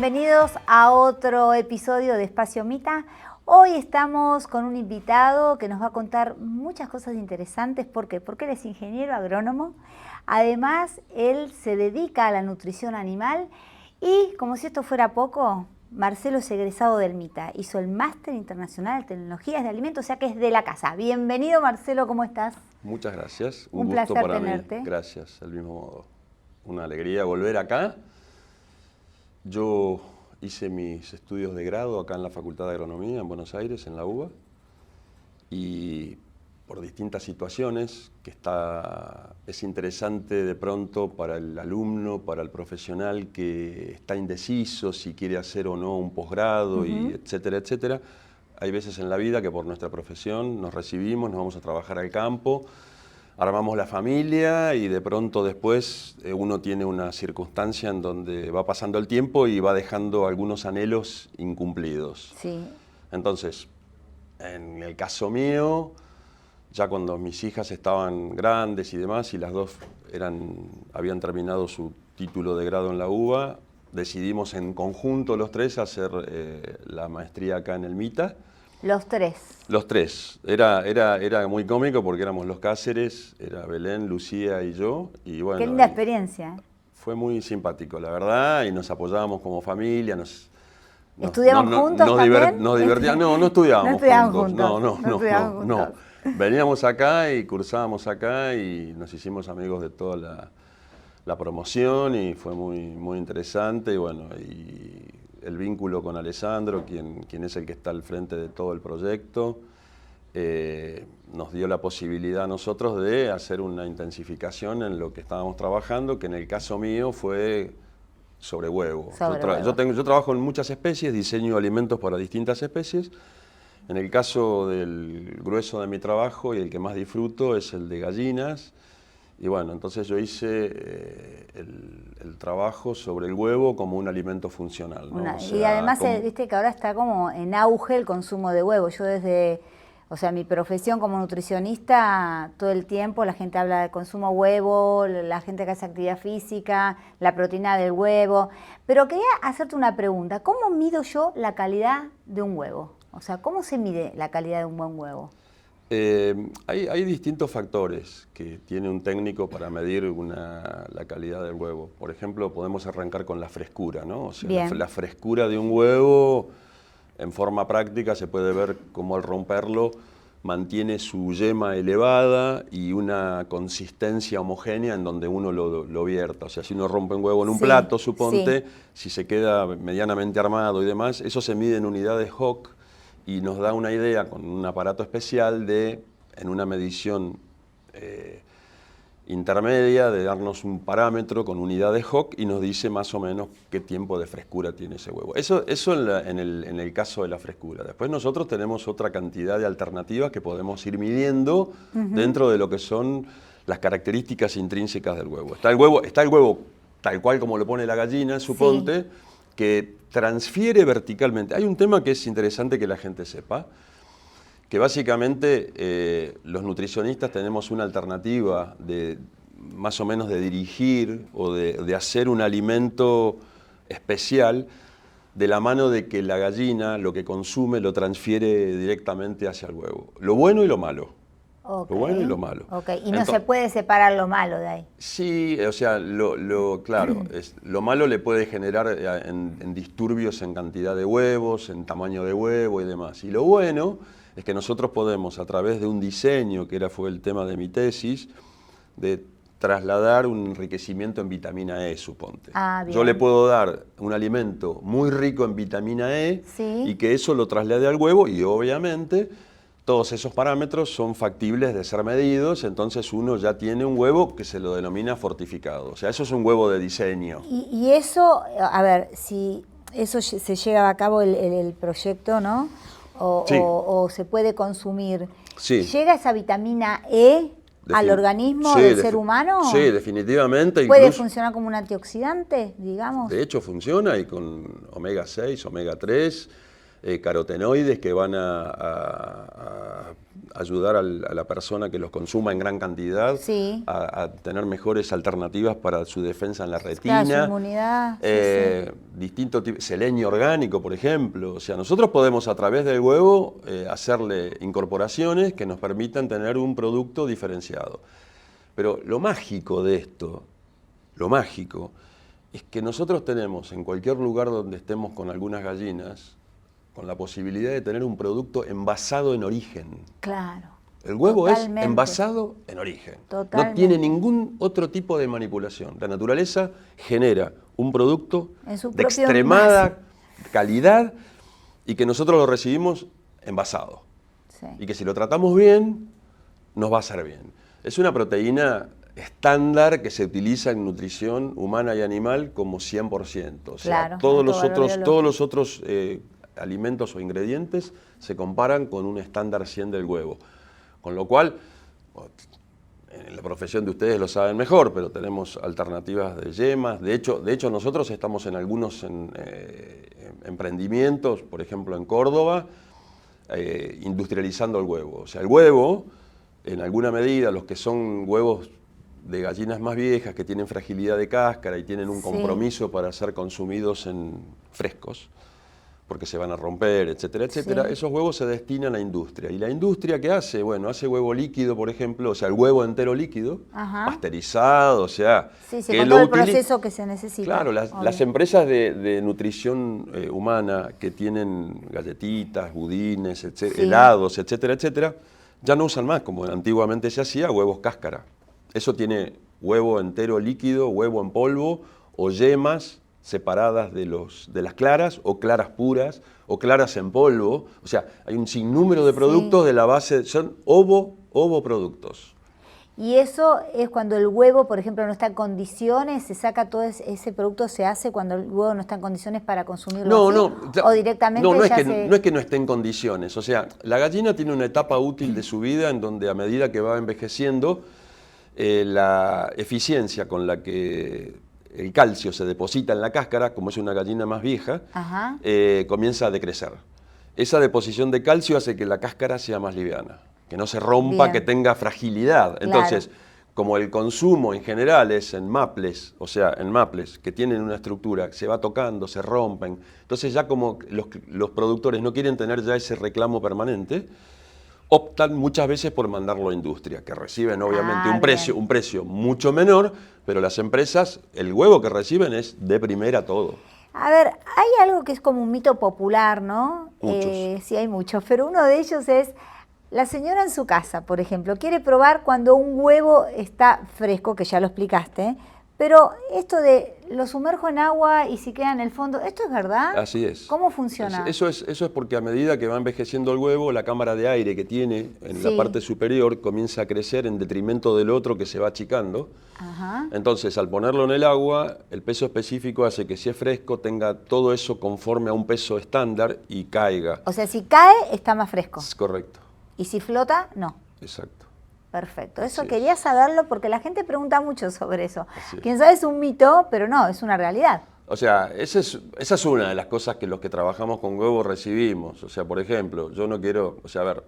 bienvenidos a otro episodio de Espacio Mita. Hoy estamos con un invitado que nos va a contar muchas cosas interesantes. ¿Por qué? Porque él es ingeniero agrónomo. Además, él se dedica a la nutrición animal y, como si esto fuera poco, Marcelo es egresado del Mita. Hizo el Máster Internacional de Tecnologías de Alimentos, o sea que es de la casa. Bienvenido, Marcelo, ¿cómo estás? Muchas gracias. Un gusto placer para tenerte. mí. Gracias, del mismo modo. Una alegría volver acá. Yo hice mis estudios de grado acá en la Facultad de Agronomía, en Buenos Aires, en la UBA, y por distintas situaciones que es interesante de pronto para el alumno, para el profesional que está indeciso si quiere hacer o no un posgrado, y etcétera, etcétera. Hay veces en la vida que por nuestra profesión nos recibimos, nos vamos a trabajar al campo, armamos la familia y de pronto después uno tiene una circunstancia en donde va pasando el tiempo y va dejando algunos anhelos incumplidos. Sí. Entonces, en el caso mío, ya cuando mis hijas estaban grandes y demás, y las dos habían terminado su título de grado en la UBA, decidimos en conjunto los tres hacer la maestría acá en el Mita. Los tres. Los tres. Era muy cómico porque éramos los Cáceres, era Belén, Lucía y yo. Y bueno, qué linda experiencia. Fue muy simpático, la verdad, y nos apoyábamos como familia. ¿Estudiaban juntos también? Nos divertíamos. No estudiábamos juntos. No estudiaban juntos. Veníamos acá y cursábamos acá y nos hicimos amigos de toda la promoción y fue muy interesante. Y bueno, y el vínculo con Alessandro, quien es el que está al frente de todo el proyecto, nos dio la posibilidad a nosotros de hacer una intensificación en lo que estábamos trabajando, que en el caso mío fue sobre huevo. Yo trabajo en muchas especies, diseño alimentos para distintas especies. En el caso del grueso de mi trabajo y el que más disfruto es el de gallinas. Y bueno, entonces yo hice el trabajo sobre el huevo como un alimento funcional, ¿no? Y además, viste que ahora está como en auge el consumo de huevo. Yo mi profesión como nutricionista, todo el tiempo la gente habla de consumo huevo, la gente que hace actividad física, la proteína del huevo. Pero quería hacerte una pregunta. ¿Cómo mido yo la calidad de un huevo? O sea, ¿cómo se mide la calidad de un buen huevo? Hay distintos factores que tiene un técnico para medir la calidad del huevo. Por ejemplo, podemos arrancar con la frescura, ¿no? O sea, la frescura de un huevo, en forma práctica, se puede ver cómo al romperlo mantiene su yema elevada y una consistencia homogénea en donde uno lo vierta. O sea, si uno rompe un huevo en un plato, suponte, si se queda medianamente armado y demás, eso se mide en unidades Hock, y nos da una idea con un aparato especial en una medición intermedia, de darnos un parámetro con unidades Hock y nos dice más o menos qué tiempo de frescura tiene ese huevo. Eso en el caso de la frescura. Después nosotros tenemos otra cantidad de alternativas que podemos ir midiendo dentro de lo que son las características intrínsecas del huevo. Está el huevo tal cual como lo pone la gallina, suponte, que transfiere verticalmente. Hay un tema que es interesante que la gente sepa, que básicamente los nutricionistas tenemos una alternativa de más o menos de dirigir o de hacer un alimento especial de la mano de que la gallina lo que consume lo transfiere directamente hacia el huevo. Lo bueno y lo malo. Okay. Lo bueno y lo malo. Okay. Y no se puede separar lo malo de ahí. Sí, o sea, claro, lo malo le puede generar en disturbios en cantidad de huevos, en tamaño de huevo y demás. Y lo bueno es que nosotros podemos, a través de un diseño, que fue el tema de mi tesis, de trasladar un enriquecimiento en vitamina E, suponte. Yo le puedo dar un alimento muy rico en vitamina E y que eso lo traslade al huevo y obviamente todos esos parámetros son factibles de ser medidos, entonces uno ya tiene un huevo que se lo denomina fortificado. O sea, eso es un huevo de diseño. Y eso, a ver, si eso se lleva a cabo el proyecto, ¿no? O se puede consumir. Sí. ¿Llega esa vitamina E al organismo del ser humano? Sí, definitivamente. ¿Puede funcionar como un antioxidante, digamos? De hecho funciona y con omega 6, omega 3. carotenoides que van a ayudar a la persona que los consuma en gran cantidad Sí. a tener mejores alternativas para su defensa en la retina. Claro, su inmunidad. Distinto tipo, selenio orgánico, por ejemplo. O sea, nosotros podemos a través del huevo hacerle incorporaciones que nos permitan tener un producto diferenciado. Pero lo mágico de esto, lo mágico, es que nosotros tenemos en cualquier lugar donde estemos con algunas gallinas, con la posibilidad de tener un producto envasado en origen. Claro. El huevo Totalmente. es envasado en origen. Totalmente. No tiene ningún otro tipo de manipulación. La naturaleza genera un producto En su de propio extremada calidad y que nosotros lo recibimos envasado. Sí. Y que si lo tratamos bien, nos va a hacer bien. Es una proteína estándar que se utiliza en nutrición humana y animal como 100%. O sea, Claro, todos alto valor biológico. los otros alimentos o ingredientes se comparan con un estándar 100 del huevo. Con lo cual, en la profesión de ustedes lo saben mejor, pero tenemos alternativas de yemas. De hecho nosotros estamos en algunos emprendimientos, por ejemplo en Córdoba, industrializando el huevo. O sea, el huevo, en alguna medida, los que son huevos de gallinas más viejas, que tienen fragilidad de cáscara y tienen un Sí. compromiso para ser consumidos en frescos, porque se van a romper, etcétera, etcétera, Sí. esos huevos se destinan a la industria. ¿Y la industria qué hace? Bueno, hace huevo líquido, por ejemplo, o sea, el huevo entero líquido, Ajá. pasteurizado, o sea... Sí, sí, que con lo todo el utili- proceso que se necesita. Claro, obvio. las empresas de nutrición humana que tienen galletitas, budines, Sí. helados, etcétera, etcétera, ya no usan más, como antiguamente se hacía, huevos cáscara. Eso tiene huevo entero líquido, huevo en polvo o yemas separadas de las claras o claras puras o claras en polvo. O sea, hay un sinnúmero de productos Sí. de la base, son ovoproductos. Y eso es cuando el huevo, por ejemplo, no está en condiciones, se saca todo ese producto, se hace cuando el huevo no está en condiciones para consumirlo así, o directamente no ya es que, se... no es que no esté en condiciones. O sea, la gallina tiene una etapa útil de su vida en donde a medida que va envejeciendo, la eficiencia con la que el calcio se deposita en la cáscara, como es una gallina más vieja, Ajá. comienza a decrecer. Esa deposición de calcio hace que la cáscara sea más liviana, que no se rompa, Bien. que tenga fragilidad. Claro. Entonces, como el consumo en general es en maples, o sea, en maples que tienen una estructura, se va tocando, se rompen, entonces ya como los productores no quieren tener ya ese reclamo permanente, optan muchas veces por mandarlo a industria, que reciben obviamente bien. un precio mucho menor, pero las empresas, el huevo que reciben es de primera todo. A ver, hay algo que es como un mito popular, ¿no? Muchos. Sí, hay muchos, pero uno de ellos es la señora en su casa, por ejemplo, quiere probar cuando un huevo está fresco, que ya lo explicaste, pero esto de lo sumerjo en agua y si queda en el fondo, ¿esto es verdad? Así es. ¿Cómo funciona? Eso es porque a medida que va envejeciendo el huevo, la cámara de aire que tiene en Sí. la parte superior comienza a crecer en detrimento del otro que se va achicando. Ajá. Entonces, al ponerlo en el agua, el peso específico hace que si es fresco tenga todo eso conforme a un peso estándar y caiga. O sea, si cae, está más fresco. Es correcto, Y si flota, no. exacto. Perfecto. Eso Así es. quería saberlo porque la gente pregunta mucho sobre eso. Así es. Quién sabe es un mito, pero no, es una realidad. O sea, esa es una de las cosas que los que trabajamos con huevo recibimos. O sea, por ejemplo, yo no quiero, o sea, a ver,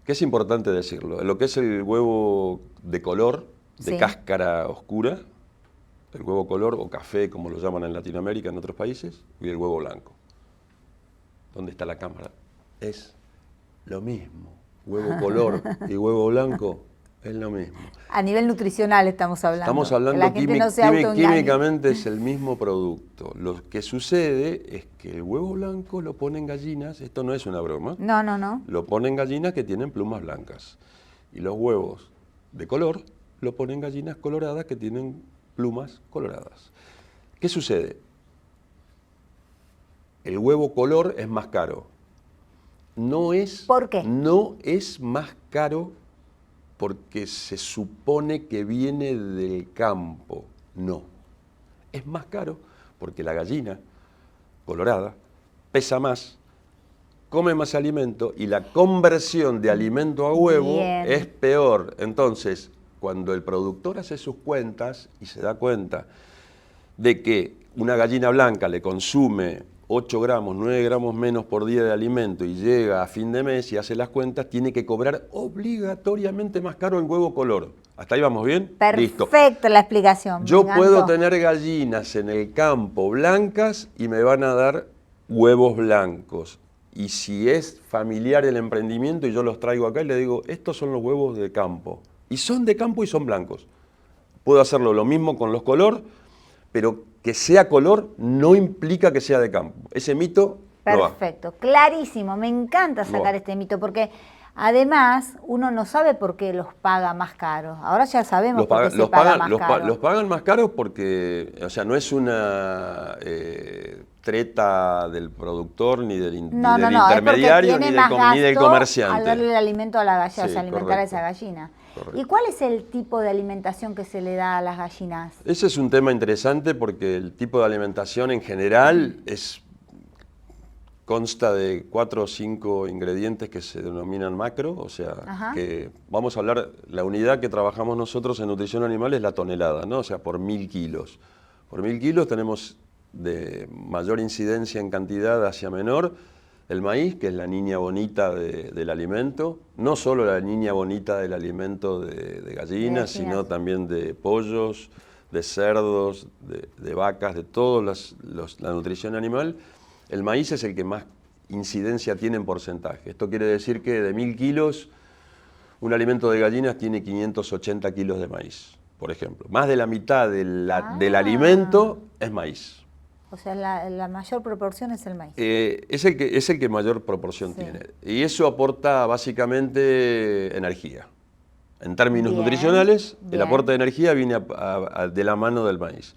que es importante decirlo, lo que es el huevo de color, de Sí. cáscara oscura, el huevo color o café, como lo llaman en Latinoamérica, en otros países, y el huevo blanco. ¿Dónde está la cámara? Es lo mismo. Huevo color y huevo blanco es lo mismo. A nivel nutricional estamos hablando. Estamos Que hablando la gente no se autoengañe. químicamente es el mismo producto. Lo que sucede es que el huevo blanco lo ponen gallinas, esto no es una broma, No, no, no. lo ponen gallinas que tienen plumas blancas. Y los huevos de color lo ponen gallinas coloradas que tienen plumas coloradas. ¿Qué sucede? El huevo color es más caro. No es, ¿Por qué? No es más caro porque se supone que viene del campo. No. Es más caro porque la gallina colorada pesa más, come más alimento y la conversión de alimento a huevo Bien. es peor. Entonces, cuando el productor hace sus cuentas y se da cuenta de que una gallina blanca le consume 8 gramos, 9 gramos menos por día de alimento y llega a fin de mes y hace las cuentas, tiene que cobrar obligatoriamente más caro el huevo color. ¿Hasta ahí vamos bien? Perfecto. Listo. La explicación. Yo me puedo encantó. tener gallinas en el campo blancas y me van a dar huevos blancos. Y si es familiar el emprendimiento y yo los traigo acá y le digo, estos son los huevos de campo. Y son de campo y son blancos. Puedo hacerlo lo mismo con los color, pero que sea color no implica que sea de campo. Ese mito no va. Perfecto, clarísimo. Me encanta No sacar va. este mito porque además uno no sabe por qué los paga más caros. Ahora ya sabemos por qué se paga más caro. Los pagan más caros porque, o sea, no es una treta del productor, ni del, No, ni del no, intermediario, es porque ni tiene más ni del gasto comerciante. al darle el alimento a la gallina, Sí, o sea, alimentar correcto, a esa gallina. correcto. ¿Y cuál es el tipo de alimentación que se le da a las gallinas? Ese es un tema interesante porque el tipo de alimentación en general consta de 4 o 5 ingredientes que se denominan macro, o sea, Ajá. que vamos a hablar, la unidad que trabajamos nosotros en nutrición animal es la tonelada, ¿no? O sea, por 1000 kilos. Por 1000 kilos tenemos de mayor incidencia en cantidad hacia menor el maíz, que es la niña bonita del alimento, no solo la niña bonita del alimento de gallinas, sino también de pollos, de cerdos, de vacas, de toda la nutrición animal. El maíz es el que más incidencia tiene en porcentaje. Esto quiere decir que de 1000 kilos, un alimento de gallinas tiene 580 kilos de maíz, por ejemplo. Más de la mitad del alimento es maíz. O sea, la mayor proporción es el maíz. Es el que mayor proporción tiene. Y eso aporta básicamente energía. En términos nutricionales, el aporte de energía viene de la mano del maíz.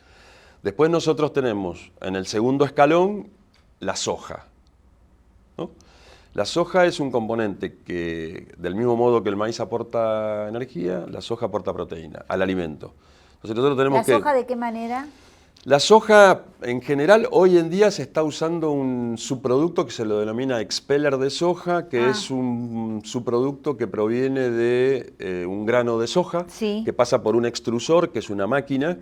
Después nosotros tenemos en el segundo escalón la soja, ¿no? La soja es un componente que, del mismo modo que el maíz aporta energía, la soja aporta proteína al alimento. Entonces nosotros tenemos ¿La soja de qué manera? La soja, en general, hoy en día se está usando un subproducto que se lo denomina expeller de soja, que es un subproducto que proviene de un grano de soja, que pasa por un extrusor, que es una máquina,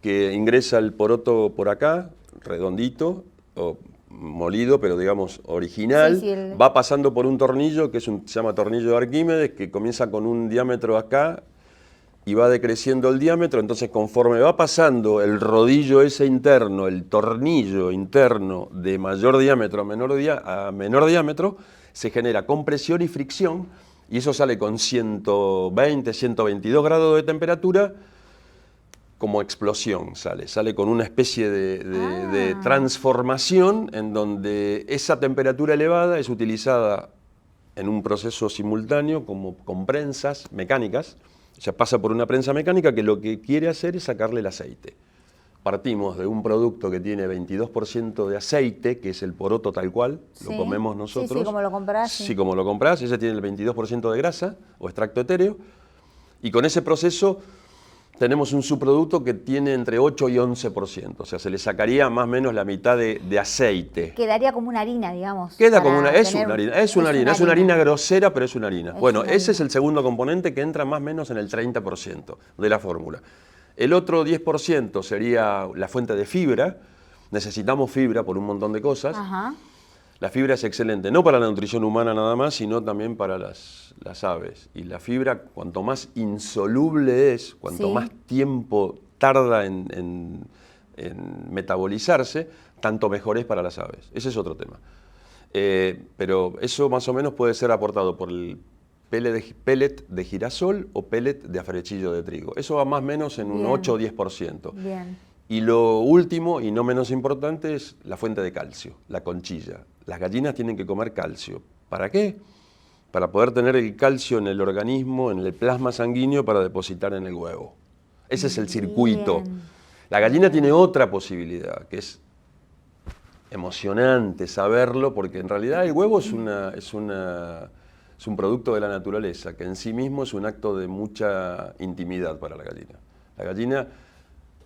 que ingresa el poroto por acá, redondito, o molido, pero digamos original, va pasando por un tornillo, que se llama tornillo de Arquímedes, que comienza con un diámetro acá, y va decreciendo el diámetro, entonces conforme va pasando el rodillo ese interno, el tornillo interno de mayor diámetro a menor diámetro, se genera compresión y fricción, y eso sale con 120, 122 grados de temperatura, como explosión sale con una especie de transformación en donde esa temperatura elevada es utilizada en un proceso simultáneo como con prensas mecánicas. O sea, pasa por una prensa mecánica que lo que quiere hacer es sacarle el aceite. Partimos de un producto que tiene 22% de aceite, que es el poroto tal cual, lo comemos nosotros. Sí, como lo comprás. Sí, como lo comprás, ese tiene el 22% de grasa o extracto etéreo. Y con ese proceso tenemos un subproducto que tiene entre 8 y 11%. O sea, se le sacaría más o menos la mitad de aceite. Quedaría como una harina, digamos. Es una harina grosera, pero es una harina. Bueno, ese es el segundo componente que entra más o menos en el 30% de la fórmula. El otro 10% sería la fuente de fibra. Necesitamos fibra por un montón de cosas. La fibra es excelente, no para la nutrición humana nada más, sino también para las aves. Y la fibra, cuanto más insoluble es, cuanto más tiempo tarda en metabolizarse, tanto mejor es para las aves. Ese es otro tema. Pero eso más o menos puede ser aportado por el pellet de girasol o pellet de afrechillo de trigo. Eso va más o menos en un 8 o 10%. Y lo último, y no menos importante, es la fuente de calcio, la conchilla. Las gallinas tienen que comer calcio. ¿Para qué? Para poder tener el calcio en el organismo, en el plasma sanguíneo, para depositar en el huevo. Ese es el circuito. La gallina tiene otra posibilidad, que es emocionante saberlo, porque en realidad el huevo es un producto de la naturaleza, que en sí mismo es un acto de mucha intimidad para la gallina. La gallina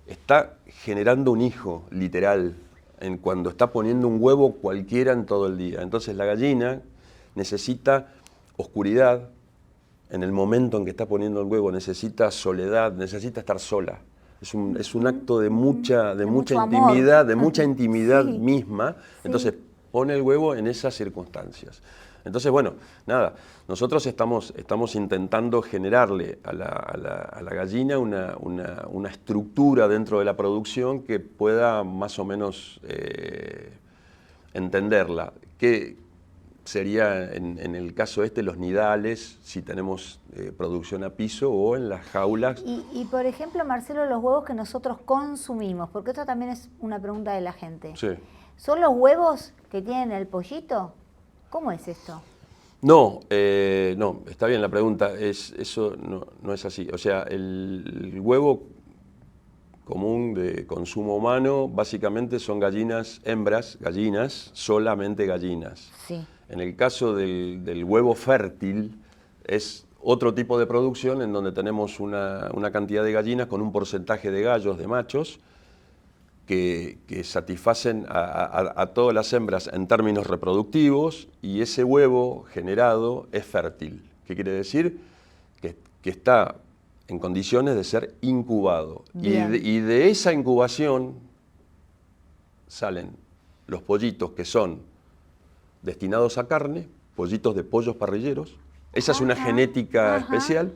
está generando un hijo, literal, cuando está poniendo un huevo cualquiera en todo el día. Entonces la gallina necesita oscuridad en el momento en que está poniendo el huevo, necesita soledad, necesita estar sola. Es un acto de mucha mucho intimidad, amor. de mucha intimidad Sí, misma. Entonces pone el huevo en esas circunstancias. Entonces, bueno, nada, nosotros estamos intentando generarle a la gallina una estructura dentro de la producción que pueda más o menos entenderla. Que sería en el caso los nidales, si tenemos producción a piso o en las jaulas. Y por ejemplo, Marcelo, los huevos que nosotros consumimos, porque esto también es una pregunta de la gente. Sí. ¿Son los huevos que tienen el pollito? ¿Cómo es esto? No, no, está bien la pregunta, eso no es así. O sea, el huevo común de consumo humano básicamente son gallinas, hembras, gallinas, solamente gallinas. Sí. En el caso del huevo fértil es otro tipo de producción en donde tenemos una cantidad de gallinas con un porcentaje de gallos, de machos, que satisfacen a todas las hembras en términos reproductivos, y ese huevo generado es fértil. ¿Qué quiere decir? Que está en condiciones de ser incubado. Y de esa incubación salen los pollitos que son destinados a carne, pollitos de pollos parrilleros. Esa es una genética especial.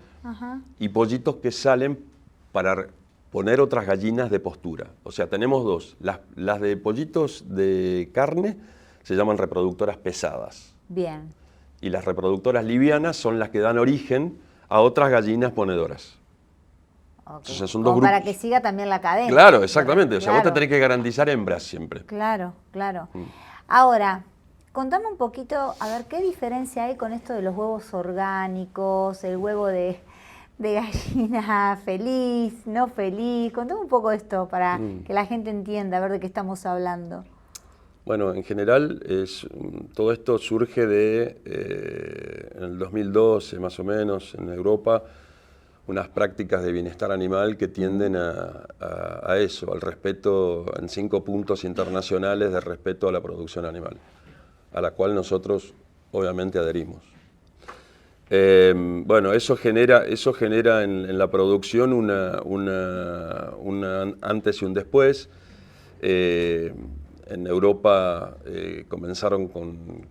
Y pollitos que salen para poner otras gallinas de postura. O sea, tenemos dos. Las de pollitos de carne se llaman reproductoras pesadas. Bien. Y las reproductoras livianas son las que dan origen a otras gallinas ponedoras. Okay. Entonces, son dos Como grupos. para que siga también la cadena. Claro, exactamente. O sea, Claro. vos te tenés que garantizar hembras siempre. Claro, claro. Ahora, contame un poquito, a ver, ¿qué diferencia hay con esto de los huevos orgánicos, el huevo de gallina feliz, no feliz? Contame un poco esto para que la gente entienda, a ver de qué estamos hablando. Bueno, en general todo esto surge en el 2012 más o menos en Europa, unas prácticas de bienestar animal que tienden a eso, al respeto en 5 puntos internacionales de respeto a la producción animal, a la cual nosotros obviamente adherimos. Bueno, eso genera en la producción una antes y un después. En Europa comenzaron con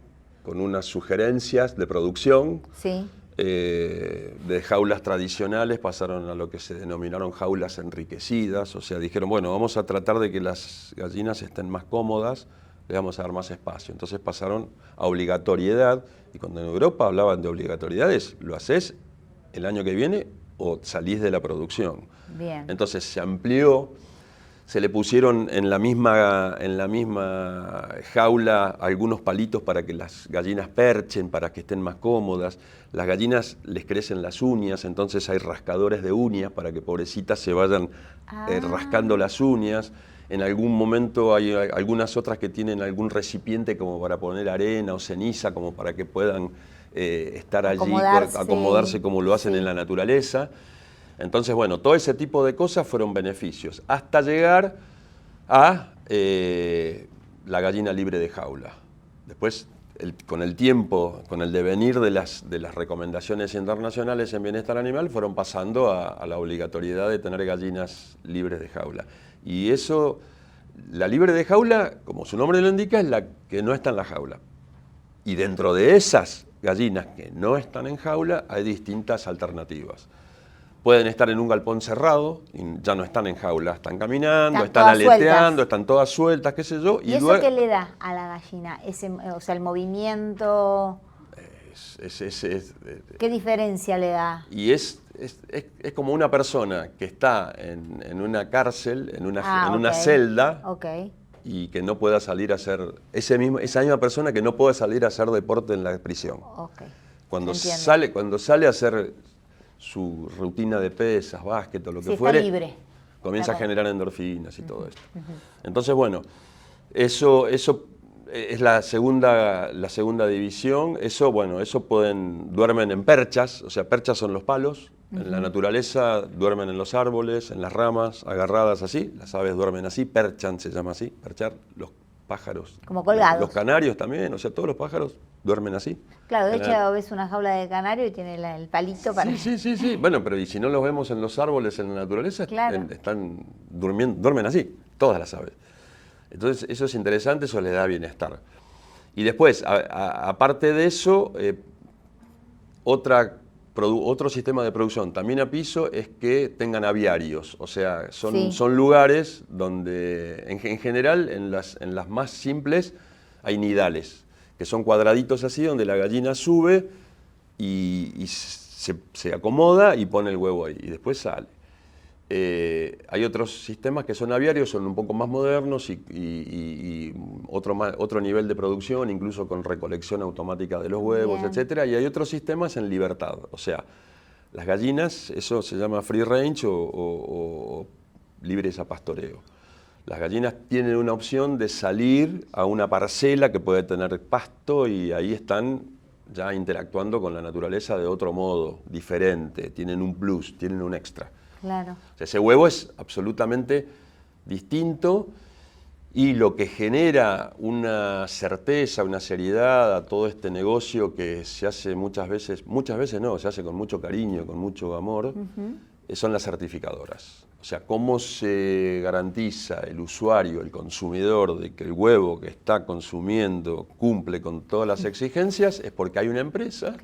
unas sugerencias de producción. Sí. De jaulas tradicionales pasaron a lo que se denominaron jaulas enriquecidas. O sea, dijeron, bueno, vamos a tratar de que las gallinas estén más cómodas, le vamos a dar más espacio. Entonces pasaron a obligatoriedad. Y cuando en Europa hablaban de obligatoriedades, lo haces el año que viene o salís de la producción. Bien. Entonces se amplió, se le pusieron en la misma jaula algunos palitos para que las gallinas perchen, para que estén más cómodas. Las gallinas les crecen las uñas, entonces hay rascadores de uñas para que pobrecitas se vayan rascando las uñas. En algún momento hay algunas otras que tienen algún recipiente como para poner arena o ceniza, como para que puedan estar allí, acomodarse como lo hacen en la naturaleza. Entonces, bueno, todo ese tipo de cosas fueron beneficios, hasta llegar a la gallina libre de jaula. Después, con el tiempo, con el devenir de las recomendaciones internacionales en bienestar animal, fueron pasando a la obligatoriedad de tener gallinas libres de jaula. Y eso, la libre de jaula, como su nombre lo indica, es la que no está en la jaula. Y dentro de esas gallinas que no están en jaula, hay distintas alternativas. Pueden estar en un galpón cerrado, y ya no están en jaula, están caminando, están aleteando, están todas sueltas, qué sé yo. ¿Y eso qué le da a la gallina? O sea, el movimiento... ¿Qué diferencia le da? Y es como una persona que está en una cárcel, en una celda, y que no pueda salir a hacer, esa misma persona que no puede salir a hacer deporte en la prisión. Cuando sale a hacer su rutina de pesas, básquet o lo que fuere, libre. Comienza a generar endorfinas y todo esto. Entonces, bueno, eso es la segunda división. Duermen en perchas, o sea, perchas son los palos. En la naturaleza duermen en los árboles, en las ramas, agarradas así. Las aves duermen así, perchan, se llama así, perchar. pájaros. Como colgados. Los canarios también, o sea, todos los pájaros duermen así. Claro, de hecho ves una jaula de canario y tiene el palito para... Sí. Bueno, pero y si no los vemos en los árboles, en la naturaleza, Claro. están durmiendo, duermen así, todas las aves. Entonces, eso es interesante, eso les da bienestar. Y después, aparte de eso, otro sistema de producción también a piso es que tengan aviarios, o sea, son lugares donde en general en las más simples hay nidales, que son cuadraditos así donde la gallina sube y se acomoda y pone el huevo ahí y después sale. Hay otros sistemas que son aviarios, son un poco más modernos y otro nivel de producción, incluso con recolección automática de los huevos, etcétera. Y hay otros sistemas en libertad, o sea, las gallinas, eso se llama free range o libres a pastoreo. Las gallinas tienen una opción de salir a una parcela que puede tener pasto y ahí están ya interactuando con la naturaleza de otro modo, diferente, tienen un plus, tienen un extra. Claro. O sea, ese huevo es absolutamente distinto y lo que genera una certeza, una seriedad a todo este negocio que se hace muchas veces no, se hace con mucho cariño, con mucho amor, son las certificadoras. O sea, cómo se garantiza el usuario, el consumidor, de que el huevo que está consumiendo cumple con todas las exigencias, es porque hay una empresa,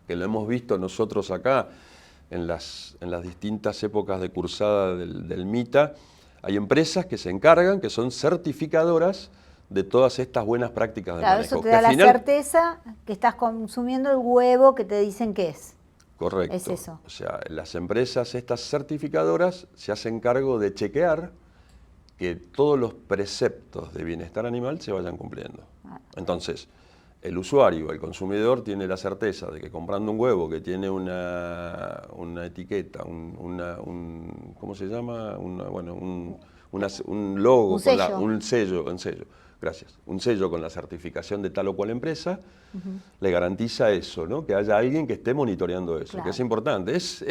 que lo hemos visto nosotros acá, en las distintas épocas de cursada del MITA, hay empresas que se encargan, que son certificadoras de todas estas buenas prácticas de manejo. Eso te da la certeza que estás consumiendo el huevo que te dicen que es. Correcto. Es eso. O sea, las empresas, estas certificadoras, se hacen cargo de chequear que todos los preceptos de bienestar animal se vayan cumpliendo. Entonces, el usuario, el consumidor, tiene la certeza de que comprando un huevo que tiene una etiqueta, ¿cómo se llama? Un logo, un sello, gracias, un sello con la certificación de tal o cual empresa, le garantiza eso, ¿no? Que haya alguien que esté monitoreando eso, que es importante. Es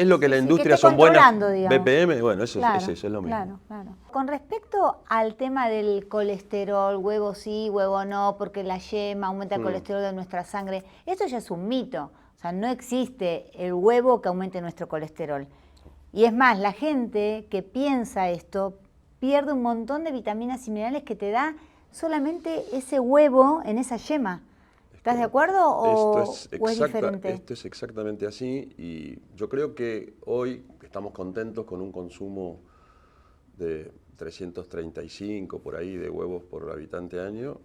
lo que la industria son buenas BPM, bueno, eso es lo mismo. Claro. Con respecto al tema del colesterol, huevo sí, huevo no, porque la yema aumenta el colesterol de nuestra sangre, esto ya es un mito. O sea, no existe el huevo que aumente nuestro colesterol. Y es más, la gente que piensa esto pierde un montón de vitaminas y minerales que te da solamente ese huevo en esa yema. ¿Estás de acuerdo o es diferente? Esto es exactamente así y yo creo que hoy estamos contentos con un consumo de 335 por ahí de huevos por habitante año.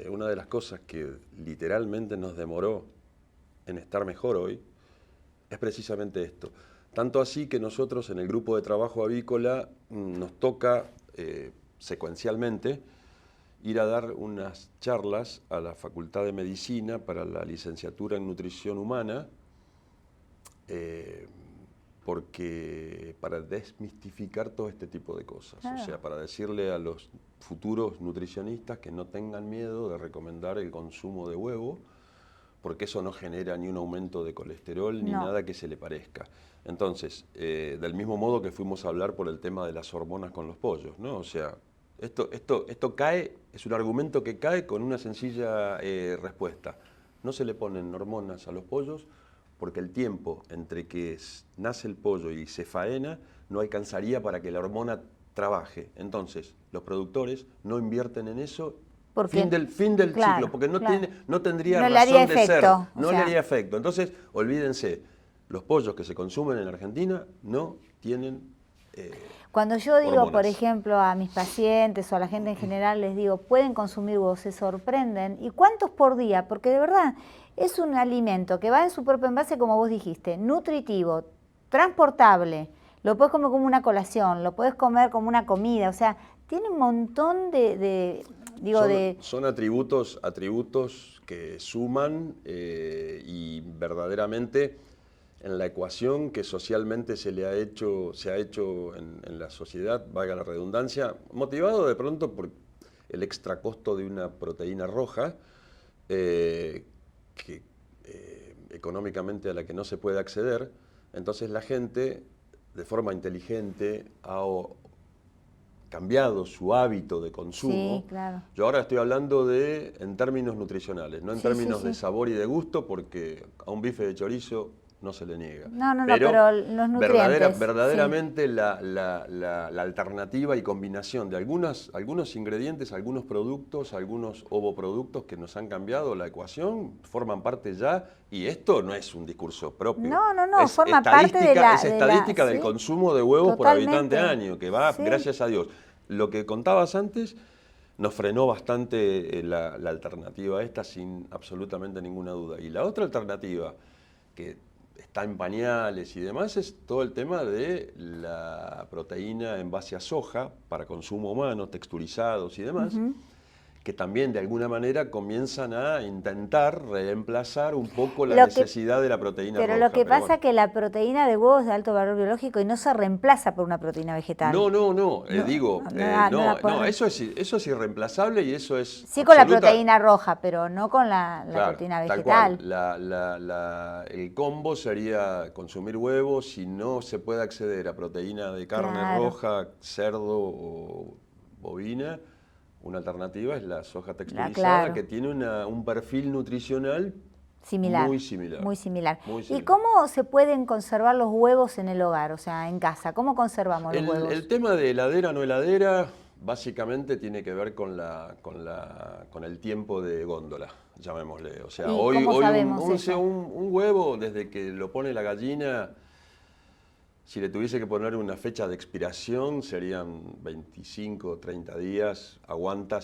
Una de las cosas que literalmente nos demoró en estar mejor hoy es precisamente esto. Tanto así que nosotros en el grupo de trabajo avícola nos toca secuencialmente ir a dar unas charlas a la Facultad de Medicina para la licenciatura en Nutrición Humana, porque para desmistificar todo este tipo de cosas, o sea, para decirle a los futuros nutricionistas que no tengan miedo de recomendar el consumo de huevo, porque eso no genera ni un aumento de colesterol ni nada que se le parezca. Entonces, del mismo modo que fuimos a hablar por el tema de las hormonas con los pollos, ¿no? O sea, esto cae, es un argumento que cae con una sencilla respuesta. No se le ponen hormonas a los pollos porque el tiempo entre que nace el pollo y se faena no alcanzaría para que la hormona trabaje. Entonces, los productores no invierten en eso. Fin del ciclo, porque no tendría razón de ser. No le haría efecto. Entonces, olvídense, los pollos que se consumen en Argentina no tienen Cuando yo digo, hormonas. Por ejemplo, a mis pacientes o a la gente en general, les digo, pueden consumir huevos, se sorprenden. ¿Y cuántos por día? Porque de verdad es un alimento que va en su propio envase, como vos dijiste, nutritivo, transportable. Lo puedes comer como una colación, lo puedes comer como una comida. O sea, tiene un montón son atributos que suman y verdaderamente en la ecuación que socialmente se ha hecho en la sociedad, valga la redundancia, motivado de pronto por el extra costo de una proteína roja económicamente a la que no se puede acceder. Entonces la gente, de forma inteligente, ha cambiado su hábito de consumo. Sí, claro. Yo ahora estoy hablando en términos nutricionales, no en términos de sabor y de gusto, porque a un bife de chorizo no se le niega. No, pero los nutrientes. Verdaderamente la alternativa y combinación de algunos ingredientes, algunos productos, algunos ovoproductos que nos han cambiado la ecuación, forman parte ya, y esto no es un discurso propio. No, forma parte de la... Es estadística del consumo de huevos por habitante año, que va, sí, gracias a Dios. Lo que contabas antes nos frenó bastante la alternativa esta, sin absolutamente ninguna duda. Y la otra alternativa, que está en pañales y demás, es todo el tema de la proteína en base a soja para consumo humano, texturizados y demás, que también de alguna manera comienzan a intentar reemplazar un poco la necesidad de la proteína roja. Pero lo que pasa es que la proteína de huevo es de alto valor biológico y no se reemplaza por una proteína vegetal. No, eso es irreemplazable y eso es... Sí, con la proteína roja, pero no con la proteína vegetal. Tal cual. El combo sería consumir huevos, si no se puede acceder a proteína de carne roja, cerdo o bovina. Una alternativa es la soja texturizada, que tiene un perfil nutricional muy similar. ¿Y cómo se pueden conservar los huevos en el hogar, o sea, en casa? ¿Cómo conservamos los huevos? El tema de heladera o no heladera básicamente tiene que ver con el tiempo de góndola, llamémosle. O sea, hoy un huevo, desde que lo pone la gallina, si le tuviese que poner una fecha de expiración, serían 25 o 30 días, aguanta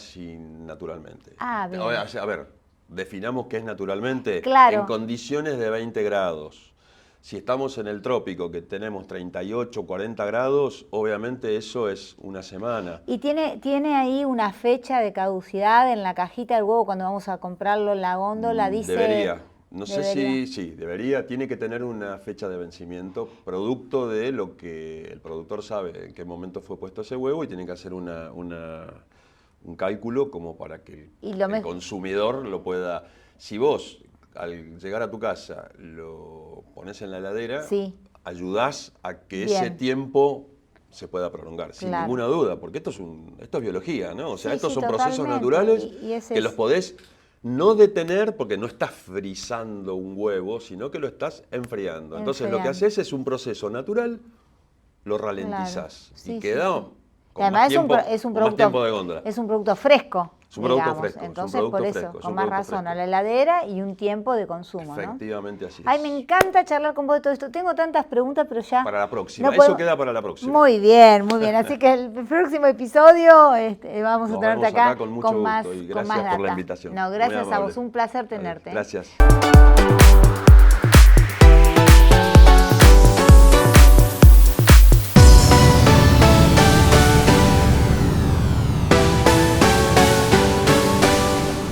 naturalmente. Bien. A ver, definamos qué es naturalmente. Claro. En condiciones de 20 grados. Si estamos en el trópico, que tenemos 38, 40 grados, obviamente eso es una semana. ¿Y tiene ahí una fecha de caducidad en la cajita del huevo cuando vamos a comprarlo en la góndola? Dice... Debería. No sé si debería, tiene que tener una fecha de vencimiento, producto de lo que el productor sabe en qué momento fue puesto ese huevo y tiene que hacer un cálculo como para que el consumidor lo pueda... Si vos, al llegar a tu casa, lo pones en la heladera, ayudás a que ese tiempo se pueda prolongar, sin ninguna duda, porque esto es biología, ¿no? O sea, estos son procesos naturales que los podés... No detener, porque no estás frizando un huevo, sino que lo estás enfriando. Entonces lo que haces es un proceso natural, lo ralentizás y queda con más tiempo de góndola. Es un producto fresco. Es un producto fresco. Entonces, por eso, con más razón, a la heladera y un tiempo de consumo, Efectivamente, así es. Ay, me encanta charlar con vos de todo esto. Tengo tantas preguntas, pero ya... Para la próxima, eso queda para la próxima. Muy bien. Así que el próximo episodio vamos a tenerte acá con más data. Y gracias por la invitación. No, gracias a vos, un placer tenerte. Gracias.